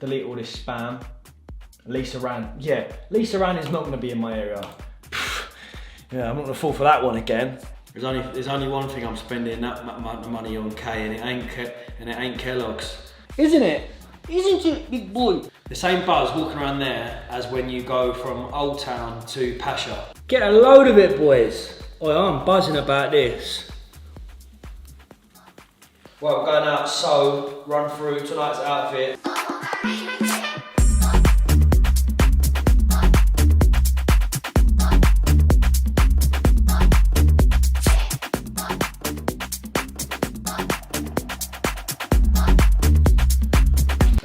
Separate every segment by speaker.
Speaker 1: delete all this spam. Lisa Ran, yeah, Lisa Ran is not going to be in my area. Yeah, I'm not going to fall for that one again. There's only one thing I'm spending that amount of money on, K, and it ain't Kellogg's. Isn't it? Isn't it, big boy? The same buzz walking around there as when you go from Old Town to Pasha. Get a load of it, boys. Oh, I'm buzzing about this. Well, we're going out, so run through tonight's outfit.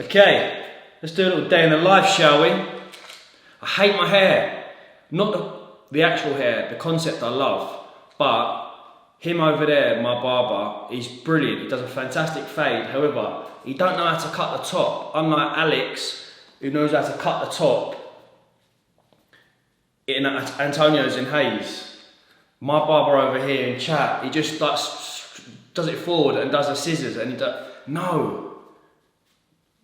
Speaker 1: Okay, let's do a little day in the life, shall we? I hate my hair. Not the actual hair, the concept I love, but him over there, my barber, he's brilliant. He does a fantastic fade. However, he don't know how to cut the top. Unlike Alex, who knows how to cut the top in Antonio's in Hayes. My barber over here in chat, he just like does it forward and does the scissors, and he does, no.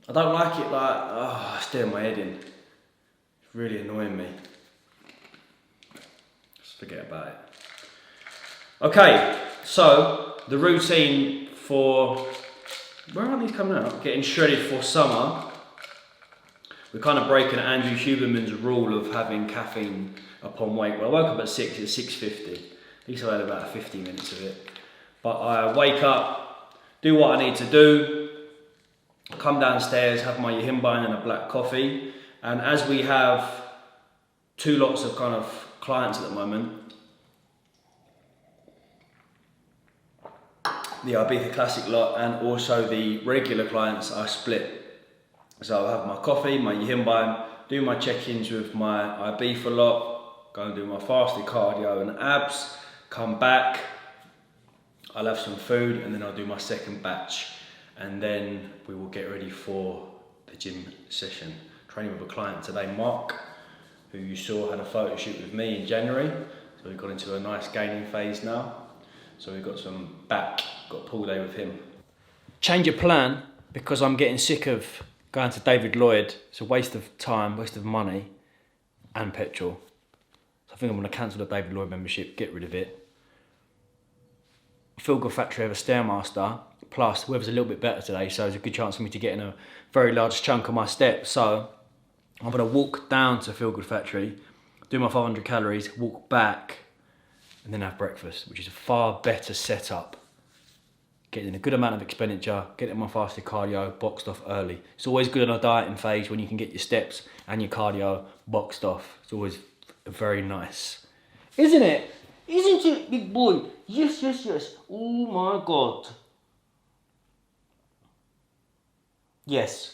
Speaker 1: I don't like it, like, oh, it's doing my head in. It's really annoying me. Just forget about it. Okay, so the routine for, where are these coming out? Getting shredded for summer. We're kind of breaking Andrew Huberman's rule of having caffeine upon wake. Well, I woke up at 6, it's 6:50. At least I had about 50 minutes of it. But I wake up, do what I need to do, come downstairs, have my yahimba and a black coffee, and as we have 2 lots of kind of clients at the moment, the Ibiza Classic lot and also the regular clients, I split. So I'll have my coffee, my yahimba, do my check-ins with my Ibiza lot, go and do my fasted cardio and abs, come back, I'll have some food, and then I'll do my second batch. And then we will get ready for the gym session. Training with a client today, Mark, who you saw had a photo shoot with me in January. So we've got into a nice gaining phase now. So we've got some got a pool day with him. Change of plan, because I'm getting sick of going to David Lloyd. It's a waste of time, waste of money, and petrol. So I think I'm gonna cancel the David Lloyd membership, get rid of it. Feel Good Factory have a Stairmaster. Plus, the weather's a little bit better today, so there's a good chance for me to get in a very large chunk of my steps. So I'm going to walk down to Feel Good Factory, do my 500 calories, walk back, and then have breakfast, which is a far better setup. Getting in a good amount of expenditure, getting my fasted cardio boxed off early. It's always good on a dieting phase when you can get your steps and your cardio boxed off. It's always very nice. Isn't it? Isn't it, big boy? Yes, yes, yes. Oh my God. Yes.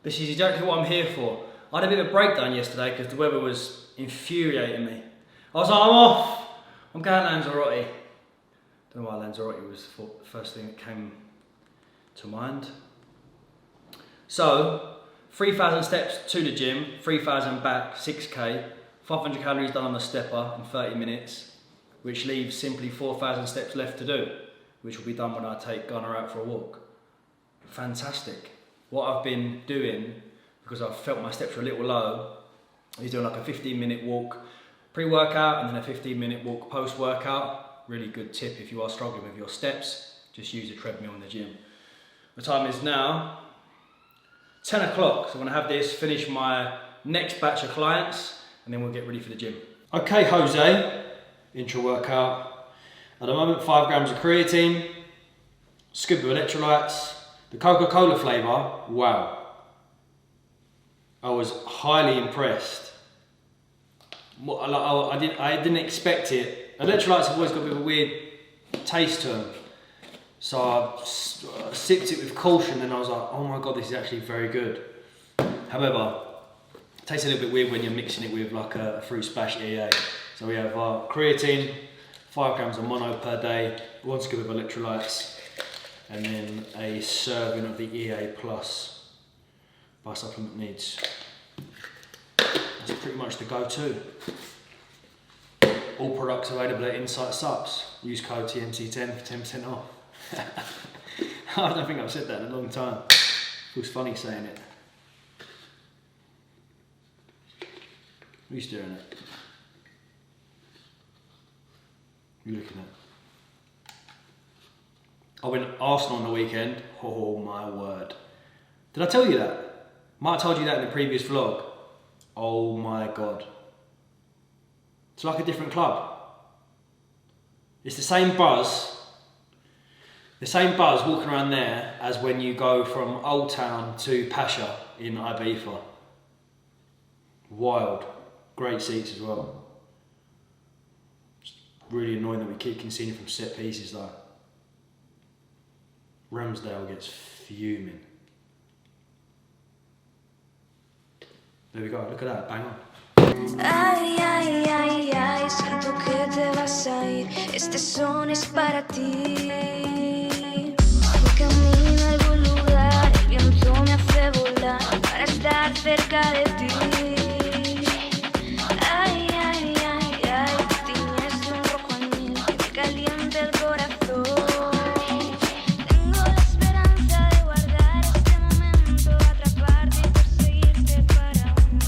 Speaker 1: This is exactly what I'm here for. I had a bit of a breakdown yesterday because the weather was infuriating me. I was like, I'm off. I'm going Lanzarote. Don't know why Lanzarote was the first thing that came to mind. So, 3,000 steps to the gym, 3,000 back, 6K. 500 calories done on the stepper in 30 minutes, which leaves simply 4,000 steps left to do, which will be done when I take Gunnar out for a walk. Fantastic. What I've been doing, because I've felt my steps were a little low, is doing like a 15-minute walk pre-workout and then a 15-minute walk post-workout. Really good tip if you are struggling with your steps, just use a treadmill in the gym. The time is now 10 o'clock, so I'm gonna have this, finish my next batch of clients, and then we'll get ready for the gym. Okay, Jose, intra-workout. At the moment, 5 grams of creatine, scoop of electrolytes, the Coca-Cola flavour, wow. I was highly impressed. I didn't expect it. Electrolytes have always got a bit of a weird taste to them. So I sipped it with caution and I was like, oh my God, this is actually very good. However, it tastes a little bit weird when you're mixing it with like a fruit splash EA. So we have our creatine, 5 grams of mono per day, 1 scoop of electrolytes, and then a serving of the EA Plus by supplement needs. That's pretty much the go-to. All products available at Insight Subs. Use code TMC10 for 10% off. I don't think I've said that in a long time. Feels funny saying it. What are you staring at? What are you looking at? I went Arsenal on the weekend. Oh my word. Did I tell you that? Might have told you that in the previous vlog. Oh my god. It's like a different club. It's the same buzz. The same buzz walking around there as when you go from Old Town to Pasha in Ibiza. Wild. Great seats as well. It's really annoying that we keep conceding from set pieces though. Ramsdale gets fuming. There we go, look at that, bang on.
Speaker 2: Ay, ay, ay, ay, siento que te vas a ir. Este son es para ti. Mi camino a algún lugar, el viento me hace volar para estar cerca de ti. Ay, ay, ay, ay, te tiñes de un rojo añil que me calienta el corazón. Tengo la esperanza de guardar este momento, atraparte y perseguirte para mí.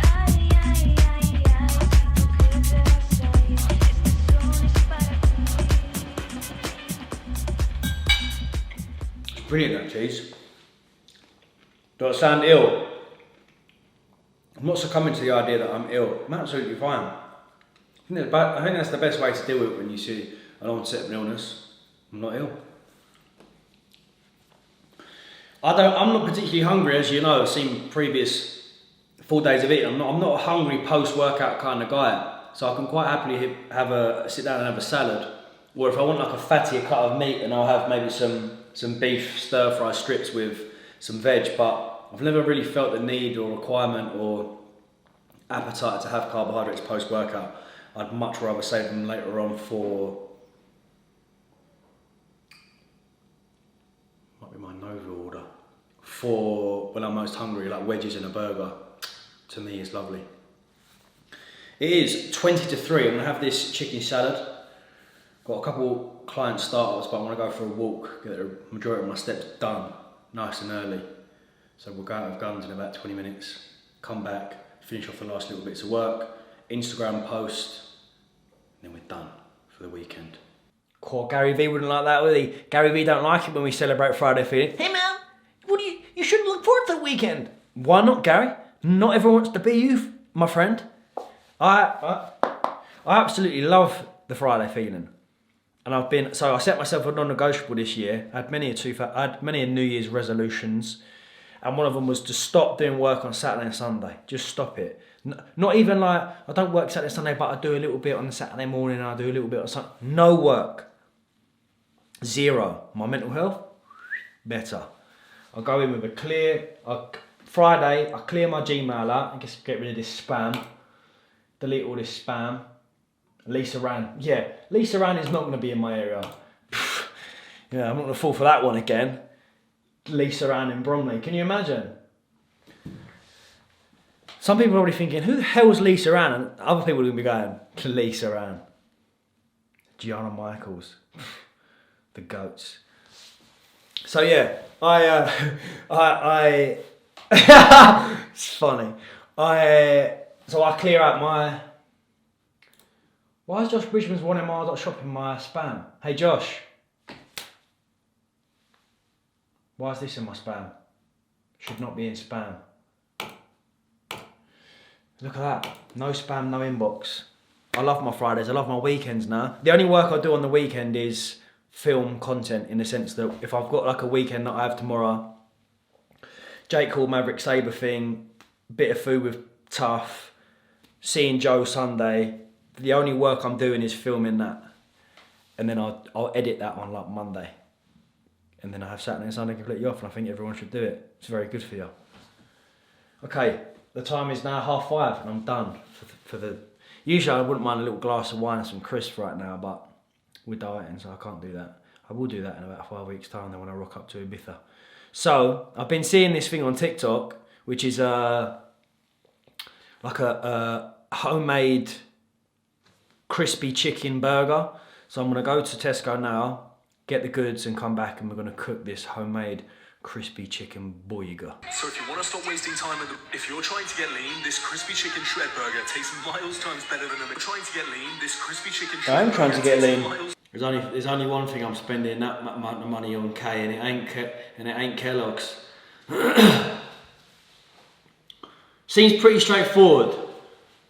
Speaker 2: Ay, ay, ay, ay, siento que te vas a ir. Este son es para ti.
Speaker 1: Brilliant that cheese. Do I sound ill? I'm not succumbing to the idea that I'm ill. I'm absolutely fine. I think that's the best way to deal with it when you see an onset of an illness. I'm not ill. I'm not particularly hungry, as you know. I've seen previous full days of eating. I'm not a hungry post-workout kind of guy. So I can quite happily sit down and have a salad. Or if I want like a fattier cut of meat, then I'll have maybe some beef stir-fry strips with some veg. But I've never really felt the need or requirement or appetite to have carbohydrates post-workout. I'd much rather save them later on for, might be my Nova order, for when I'm most hungry, like wedges in a burger. To me, is lovely. It is 20 to 3. I'm gonna have this chicken salad. Got a couple client starters, but I want to go for a walk, get the majority of my steps done, nice and early. So we'll go out of guns in about 20 minutes, come back, finish off the last little bits of work, Instagram post, and then we're done for the weekend. Cool, Gary V wouldn't like that, would he? Gary V don't like it when we celebrate Friday feeling. Hey man, you shouldn't look forward to the weekend. Why not, Gary? Not everyone wants to be you, my friend. I absolutely love the Friday feeling. And I set myself a non-negotiable this year. I had many a New Year's resolutions. And one of them was to stop doing work on Saturday and Sunday. Just stop it. Not even like, I don't work Saturday and Sunday, but I do a little bit on the Saturday morning and I do a little bit on Sunday. No work. Zero. My mental health, better. I'll go in with a clear, Friday, I clear my Gmail out and get rid of this spam. Delete all this spam. Lisa Ran. Yeah, Lisa Ran is not going to be in my area. Yeah, I'm not going to fall for that one again. Lisa Ran in Bromley. Can you imagine? Some people are probably thinking, who the hell is Lisa Ran? And other people are going to be going, Lisa Ran. Gianna Michaels. The goats. So yeah, it's funny. So I clear out my... Why is Josh Bridgman's onemile.shop in my spam? Hey Josh. Why is this in my spam? Should not be in spam. Look at that. No spam, no inbox. I love my Fridays, I love my weekends now. The only work I do on the weekend is film content, in the sense that if I've got like a weekend that I have tomorrow, Jake Hall, Maverick Sabre thing, bit of food with Tough, seeing Joe Sunday, the only work I'm doing is filming that. And then I'll edit that on like Monday. And then I have Saturday and Sunday completely off, and I think everyone should do it. It's very good for you. Okay, the time is now 5:30 and I'm done for the... Usually I wouldn't mind a little glass of wine and some crisps right now, but we're dieting, so I can't do that. I will do that in about 5 weeks' time, then when I rock up to Ibiza. So, I've been seeing this thing on TikTok, which is like a homemade crispy chicken burger. So I'm gonna go to Tesco now, get the goods and come back and we're gonna cook this homemade crispy chicken burger.
Speaker 3: So if you want to stop wasting time, if you're trying to get lean, this crispy chicken shred burger tastes miles times better than a trying to get lean. This crispy chicken shred
Speaker 1: I am trying to get lean.
Speaker 3: Miles...
Speaker 1: There's only one thing I'm spending that amount of money on, K, and it ain't Kellogg's. Seems pretty straightforward.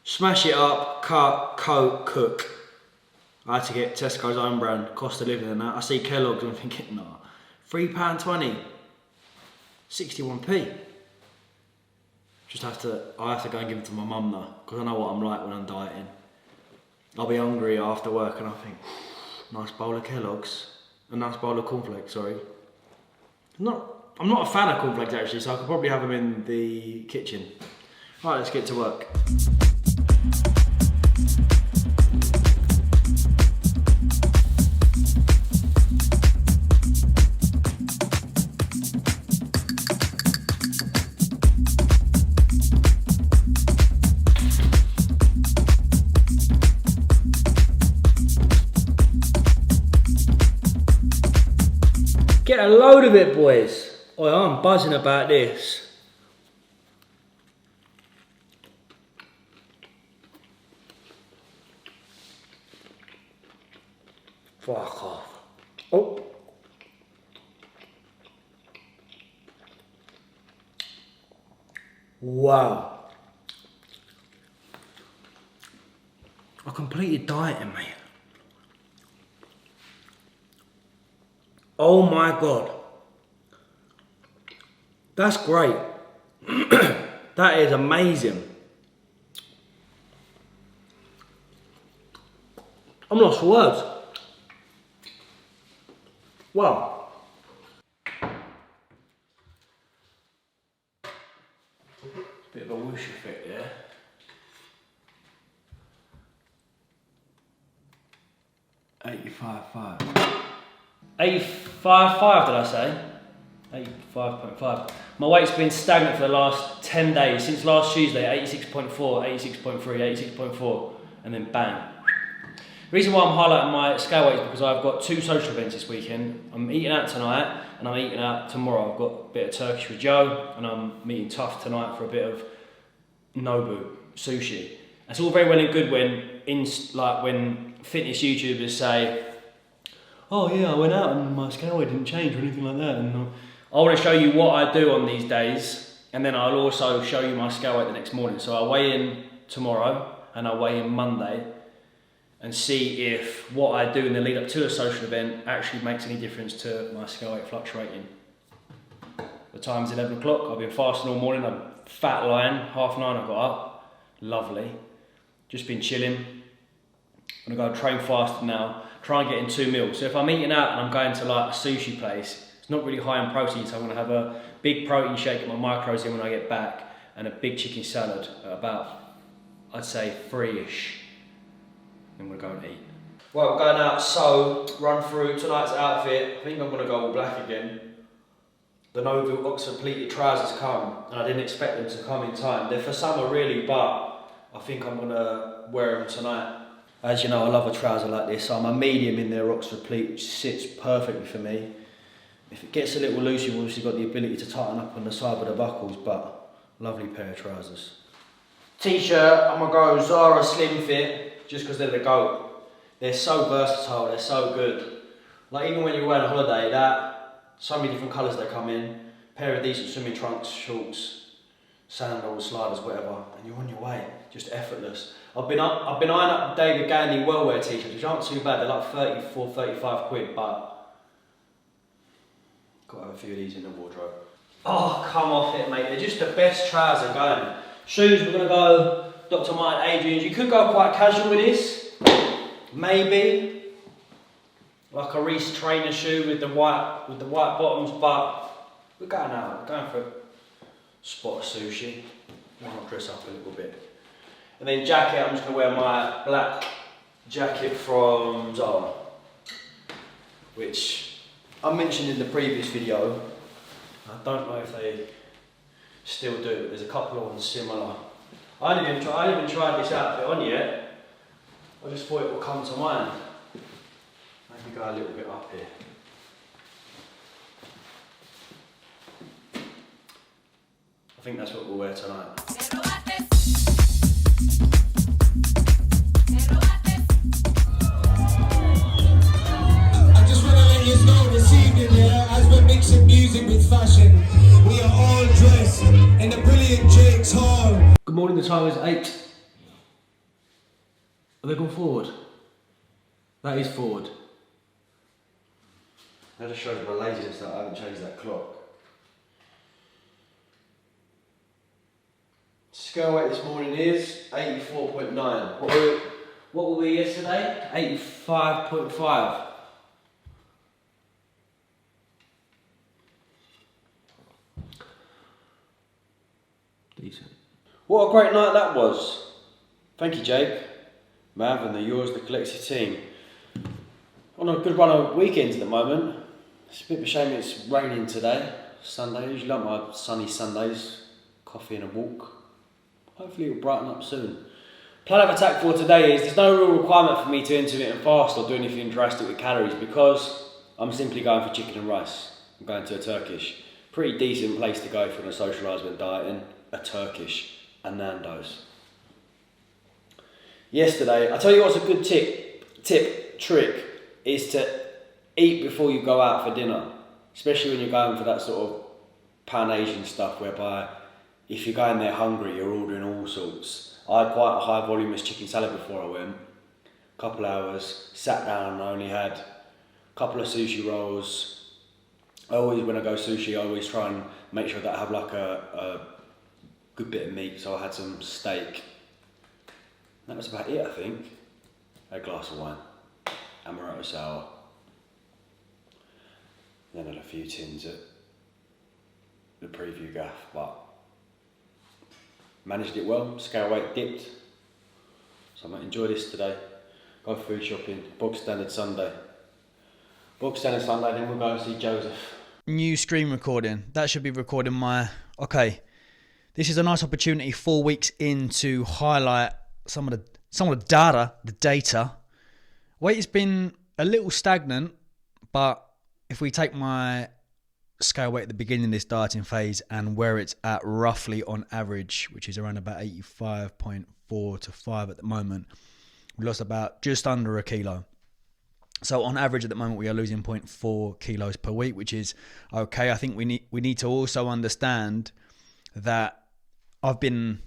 Speaker 1: Smash it up, cut, coat, cook. I had to get Tesco's own brand, cost of living and that. I see Kellogg's and I'm thinking, nah, £3.20. 61p. I have to go and give it to my mum now, because I know what I'm like when I'm dieting. I'll be hungry after work and I think, nice bowl of Kellogg's, a nice bowl of cornflakes, sorry. I'm not a fan of cornflakes actually, so I could probably have them in the kitchen. Right, let's get to work. Get a load of it, boys. Oh, I'm buzzing about this. Fuck off. Oh. Wow. I completed dieting, mate. Oh my God. That's great. That is amazing. I'm lost for words. Wow. Bit of a whoosh effect there. 85.5. 85.5 did I say? 85.5. My weight's been stagnant for the last 10 days. Since last Tuesday, 86.4, 86.3, 86.4, and then bang. The reason why I'm highlighting my scale weight is because I've got 2 social events this weekend. I'm eating out tonight and I'm eating out tomorrow. I've got a bit of Turkish with Joe and I'm meeting Tough tonight for a bit of Nobu sushi. It's all very well and good when fitness YouTubers say, oh yeah, I went out and my scale weight didn't change or anything like that. And I want to show you what I do on these days, and then I'll also show you my scale weight the next morning. So I weigh in tomorrow and I weigh in Monday and see if what I do in the lead up to a social event actually makes any difference to my scale weight fluctuating. The time's 11 o'clock, I've been fasting all morning, I'm fat lying, 9:30 I got up, lovely. Just been chilling. I'm gonna go train fasted now, try and get in 2 meals. So if I'm eating out and I'm going to like a sushi place, it's not really high in protein, so I'm gonna have a big protein shake, get my macros in when I get back, and a big chicken salad at about, I'd say 3-ish. Then we'll go and eat. Well, we're going out, so run through tonight's outfit. I think I'm gonna go all black again. The Novu Oxford pleated trousers come, and I didn't expect them to come in time. They're for summer really, but I think I'm gonna wear them tonight. As you know, I love a trouser like this, so I'm a medium in their Oxford pleat, which sits perfectly for me. If it gets a little loose, you've obviously got the ability to tighten up on the side with the buckles, but lovely pair of trousers. T-shirt, I'm gonna go Zara Slim Fit, just because they're the GOAT. They're so versatile, they're so good. Like even when you're away on holiday, so many different colours they come in, pair of decent swimming trunks, shorts, sandals, sliders, whatever, and you're on your way, just effortless. I've been eyeing up David Gandy well-wear t-shirts, which aren't too bad, they're like 34, 35 quid, but got to have a few of these in the wardrobe. Oh, come off it, mate, they're just the best trouser going. Shoes, we're gonna go Dr. Martin Adrian's. You could go quite casual with this, maybe. Like a Reese trainer shoe with the white bottoms, but we're going out, we're going for a spot of sushi. Why not dress up a little bit? And then jacket, I'm just going to wear my black jacket from Zara, which I mentioned in the previous video. I don't know if they still do, but there's a couple of ones similar. I haven't even tried this outfit on yet. I just thought it would come to mind. Maybe go a little bit up here. I think that's what we'll wear tonight.
Speaker 4: I just want to let you know this evening, yeah, as we're mixing music with fashion, we are all dressed in the brilliant Jake's Hall.
Speaker 1: Good morning, the time is 8. Are they gone forward? That is forward. That just shows my laziness that I haven't changed that clock. Scale weight this morning is 84.9. What were we yesterday? 85.5. Decent. What a great night that was. Thank you, Jake, Mav, and yours, the collective team. On a good run of weekends at the moment. It's a bit of a shame it's raining today, Sunday. I usually like my sunny Sundays, coffee and a walk. Hopefully it'll brighten up soon. Plan of attack for today is there's no real requirement for me to intermittent fast or do anything drastic with calories because I'm simply going for chicken and rice. I'm going to a Turkish. Pretty decent place to go for a socialisement dieting. A Turkish, a Nando's. Yesterday, I tell you what's a good trick is to eat before you go out for dinner, especially when you're going for that sort of Pan-Asian stuff whereby if you're going there hungry, you're ordering all sorts. I had quite a high voluminous chicken salad before I went. Couple hours, sat down and I only had a couple of sushi rolls. When I go sushi, I always try and make sure that I have like a good bit of meat, so I had some steak. That was about it, I think. A glass of wine, amaretto sour. Then I had a few tins at the preview gaff, but managed it well. Scale weight dipped, so I might enjoy this today. Go food shopping, bog standard Sunday. Then we'll go and see Joseph.
Speaker 5: New screen recording. That should be recording my... Okay, this is a nice opportunity 4 weeks in to highlight some of the data. Weight has been a little stagnant, but if we take my scale weight at the beginning of this dieting phase and where it's at roughly on average, which is around about 85.4 to 5 at the moment, we lost about just under a kilo. So on average at the moment we are losing 0.4 kilos per week, which is okay. I think we need to also understand that I've been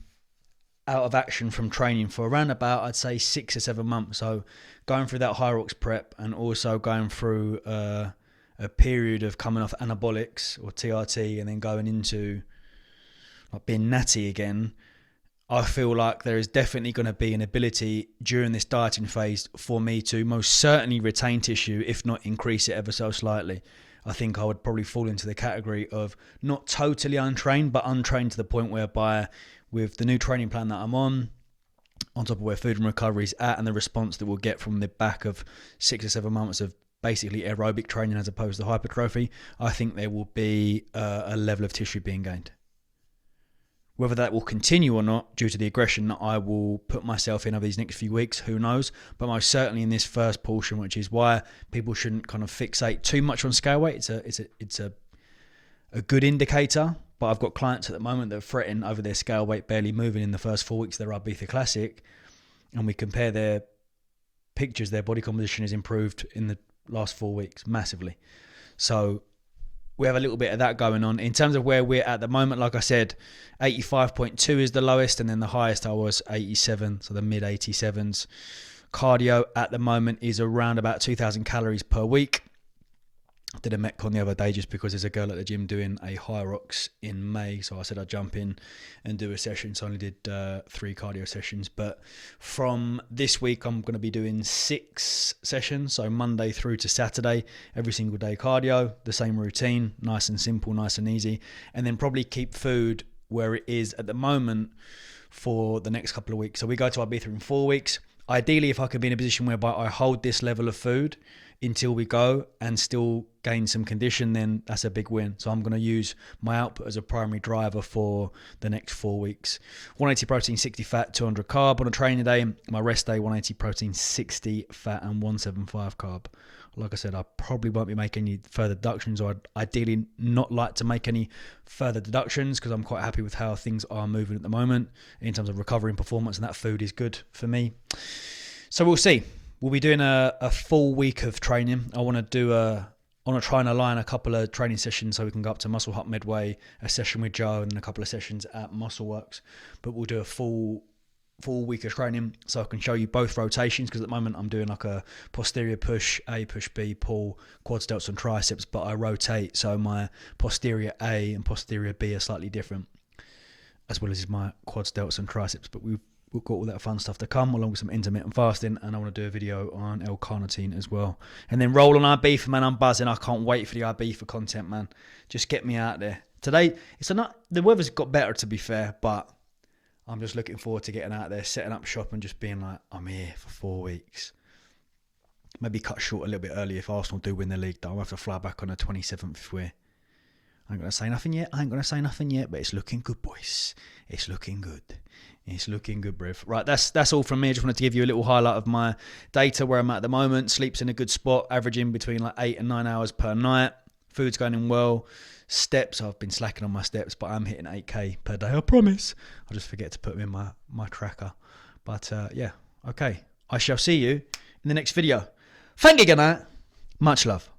Speaker 5: out of action from training for around about, I'd say 6 or 7 months. So going through that Hyrox prep and also going through a period of coming off anabolics or TRT and then going into like being natty again, I feel like there is definitely going to be an ability during this dieting phase for me to most certainly retain tissue, if not increase it ever so slightly. I think I would probably fall into the category of not totally untrained, but untrained to the point whereby with the new training plan that I'm on top of where food and recovery is at and the response that we'll get from the back of 6 or 7 months of basically aerobic training as opposed to hypertrophy, I think there will be a level of tissue being gained. Whether that will continue or not due to the aggression that I will put myself in over these next few weeks, who knows? But most certainly in this first portion, which is why people shouldn't kind of fixate too much on scale weight. It's a good indicator, but I've got clients at the moment that are fretting over their scale weight barely moving in the first 4 weeks of their Ibiza Classic, and we compare their pictures, their body composition is improved in the last 4 weeks massively. So we have a little bit of that going on. In terms of where we're at the moment, like I said, 85.2 is the lowest, and then the highest I was 87, so the mid 87s. Cardio at the moment is around about 2,000 calories per week. I did a Metcon the other day just because there's a girl at the gym doing a Hyrox in May, so I said I'd jump in and do a session, so I only did 3 cardio sessions. But from this week I'm going to be doing 6 sessions, so Monday through to Saturday, every single day cardio, the same routine, nice and simple, nice and easy, and then probably keep food where it is at the moment for the next couple of weeks. So we go to Ibiza in 4 weeks. Ideally, if I could be in a position whereby I hold this level of food until we go and still gain some condition, then that's a big win. So I'm going to use my output as a primary driver for the next 4 weeks. 180 protein, 60 fat, 200 carb on a training day. My rest day, 180 protein, 60 fat and 175 carb. Like I said, I probably won't be making any further deductions, or I'd ideally not like to make any further deductions because I'm quite happy with how things are moving at the moment in terms of recovery and performance, and that food is good for me. So we'll see. We'll be doing a full week of training. I want to try and align a couple of training sessions so we can go up to Muscle Hut Midway, a session with Joe, and a couple of sessions at Muscleworks. But we'll do a full week of training so I can show you both rotations, because at the moment I'm doing like a posterior push A, push B, pull, quads, delts and triceps, but I rotate, so my posterior A and posterior B are slightly different, as well as my quads, delts and triceps. But we've got all that fun stuff to come, along with some intermittent fasting, and I want to do a video on L-carnitine as well. And then roll on IB, man. I'm buzzing. I can't wait for the IB for content, man. Just get me out there. Today, the weather's got better, to be fair, but I'm just looking forward to getting out there, setting up shop and just being like, I'm here for 4 weeks. Maybe cut short a little bit early if Arsenal do win the league, though. I'll have to fly back on the 27th if we're... I ain't going to say nothing yet, but it's looking good, boys. It's looking good. It's looking good, bruv. Right, that's all from me. I just wanted to give you a little highlight of my data, where I'm at the moment. Sleep's in a good spot, averaging between like 8 and 9 hours per night. Food's going in well. Steps, I've been slacking on my steps, but I'm hitting 8k per day, I promise. I just forget to put them in my tracker. But yeah, okay. I shall see you in the next video. Thank you, good night. Much love.